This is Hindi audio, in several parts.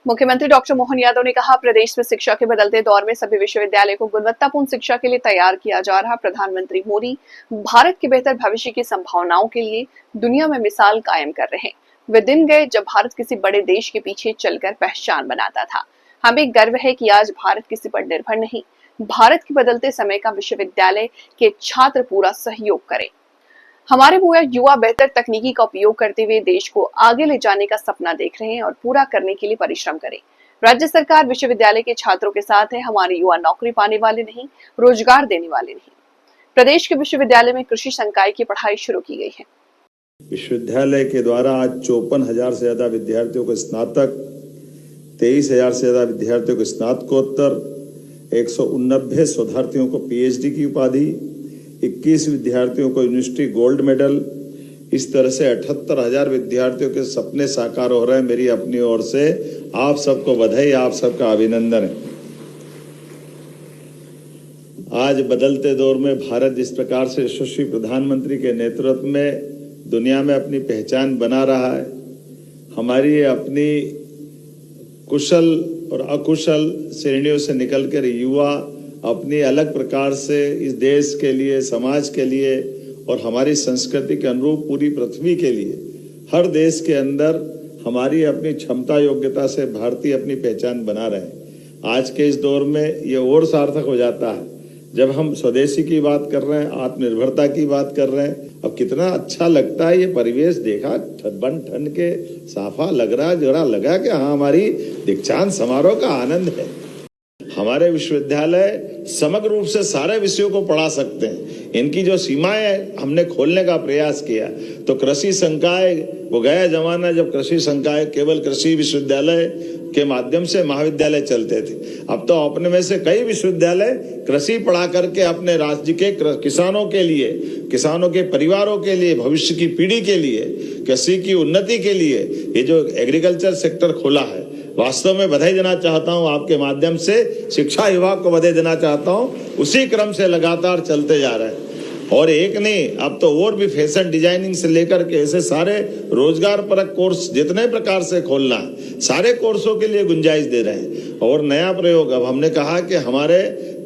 मुख्यमंत्री डॉक्टर मोहन यादव ने कहा, प्रदेश में शिक्षा के बदलते दौर में सभी विश्वविद्यालयों को गुणवत्तापूर्ण शिक्षा के लिए तैयार किया जा रहा। प्रधानमंत्री मोदी भारत के बेहतर भविष्य की संभावनाओं के लिए दुनिया में मिसाल कायम कर रहे हैं। वे दिन गए जब भारत किसी बड़े देश के पीछे चलकर पहचान बनाता था। हमें गर्व है कि आज भारत किसी पर निर्भर नहीं, भारत के बदलते समय का विश्वविद्यालय के छात्र पूरा सहयोग करें। हमारे युवा बेहतर तकनीकी का उपयोग करते हुए देश को आगे ले जाने का सपना देख रहे हैं और पूरा करने के लिए परिश्रम करें। राज्य सरकार विश्वविद्यालय के छात्रों के साथ है। हमारे युवा नौकरी पाने वाले नहीं, रोजगार देने वाले नहीं। प्रदेश के विश्वविद्यालय में कृषि संकाय की पढ़ाई शुरू की गई है। विश्वविद्यालय के द्वारा आज 54,000 से ज्यादा विद्यार्थियों को स्नातक, 23,000 से ज्यादा विद्यार्थियों को स्नातकोत्तर, 189 शोधार्थियों को पीएचडी की उपाधि, 21 विद्यार्थियों को यूनिवर्सिटी गोल्ड मेडल, इस तरह से 78,000 विद्यार्थियों के सपने साकार हो रहे हैं। मेरी अपनी ओर से आप सबको बधाई, आप सबका अभिनंदन है। आज बदलते दौर में भारत जिस प्रकार से यशस्वी प्रधानमंत्री के नेतृत्व में दुनिया में अपनी पहचान बना रहा है, हमारी अपनी कुशल और अकुशल श्रेणियों से निकलकर युवा अपनी अलग प्रकार से इस देश के लिए, समाज के लिए और हमारी संस्कृति के अनुरूप पूरी पृथ्वी के लिए हर देश के अंदर हमारी अपनी क्षमता योग्यता से भारतीय अपनी पहचान बना रहे हैं। आज के इस दौर में ये और सार्थक हो जाता है जब हम स्वदेशी की बात कर रहे हैं, आत्मनिर्भरता की बात कर रहे हैं। अब कितना अच्छा लगता है ये परिवेश देखा, बन ठन के साफा लग रहा, जरा लगा कि हाँ हमारी दीक्षांत समारोह का आनंद है। हमारे विश्वविद्यालय समग्र रूप से सारे विषयों को पढ़ा सकते हैं। इनकी जो सीमाएं हमने खोलने का प्रयास किया, तो कृषि संकाय, वो गया जमाना जब कृषि संकाय केवल कृषि विश्वविद्यालय के माध्यम से महाविद्यालय चलते थे। अब तो अपने में से कई विश्वविद्यालय कृषि पढ़ा करके अपने राज्य के किसानों के लिए, किसानों के परिवारों के लिए, भविष्य की पीढ़ी के लिए, कृषि की उन्नति के लिए ये जो एग्रीकल्चर सेक्टर खोला है, वास्तव में बधाई देना चाहता हूं। आपके माध्यम से शिक्षा विभाग को बधाई देना चाहता हूं। उसी क्रम से लगातार चलते जा रहे हैं। और एक नहीं, अब तो और भी फैशन डिजाइनिंग से लेकर के ऐसे सारे रोजगार परक कोर्स जितने प्रकार से खोलना है, सारे कोर्सों के लिए गुंजाइश दे रहे हैं। और नया प्रयोग अब हमने कहा कि हमारे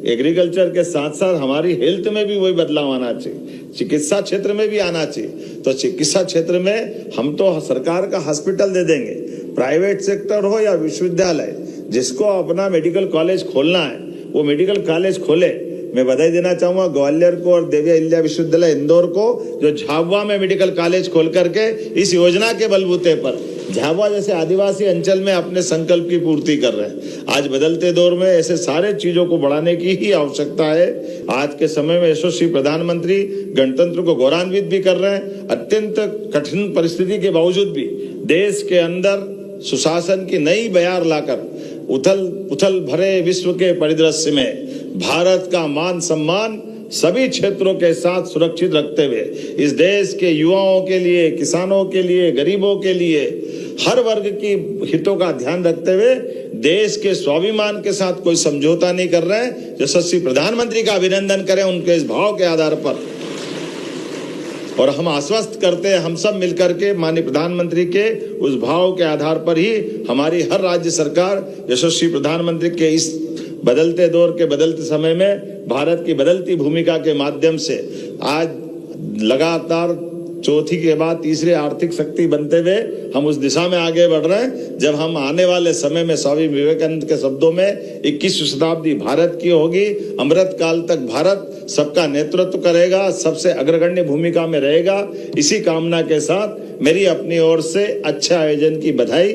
एग्रीकल्चर के साथ साथ हमारी हेल्थ में भी वही बदलाव आना चाहिए, चिकित्सा क्षेत्र में भी आना चाहिए। तो चिकित्सा क्षेत्र में हम तो सरकार का हॉस्पिटल दे देंगे, प्राइवेट सेक्टर हो या विश्वविद्यालय, जिसको अपना मेडिकल कॉलेज खोलना है वो मेडिकल कॉलेज खोले। मैं बधाई देना चाहूंगा ग्वालियर को और देवी अहिल्या विश्वविद्यालय इंदौर को, जो झाबुआ में मेडिकल कॉलेज खोल करके इस योजना के बलबूते पर झाबुआ जैसे आदिवासी अंचल में अपने संकल्प की पूर्ति कर रहे हैं। आज बदलते दौर में ऐसे सारे चीजों को बढ़ाने की ही आवश्यकता है। आज के समय में यशस्वी प्रधानमंत्री गणतंत्र को गौरवान्वित भी कर रहे हैं। अत्यंत कठिन परिस्थिति के बावजूद भी देश के अंदर सुशासन की नई बयार लाकर उथल पुथल भरे विश्व के परिदृश्य में भारत का मान सम्मान सभी क्षेत्रों के साथ सुरक्षित रखते हुए इस देश के युवाओं के लिए, किसानों के लिए, गरीबों के लिए, हर वर्ग की हितों का ध्यान रखते हुए देश के स्वाभिमान के साथ कोई समझौता नहीं कर रहे हैं। यशस्वी प्रधानमंत्री का अभिनंदन करें उनके इस भाव के आधार पर। और हम आश्वस्त करते हैं, हम सब मिलकर के माननीय प्रधानमंत्री के उस भाव के आधार पर ही हमारी हर राज्य सरकार यशस्वी प्रधानमंत्री के इस बदलते दौर के बदलते समय में भारत की बदलती भूमिका के माध्यम से आज लगातार चौथी के बाद तीसरी आर्थिक शक्ति बनते हुए हम उस दिशा में आगे बढ़ रहे हैं। जब हम आने वाले समय में स्वामी विवेकानंद के शब्दों में 21वीं शताब्दी भारत की होगी, अमृत काल तक भारत सबका नेतृत्व करेगा, सबसे अग्रगण्य भूमिका में रहेगा। इसी कामना के साथ मेरी अपनी ओर से अच्छे आयोजन की बधाई।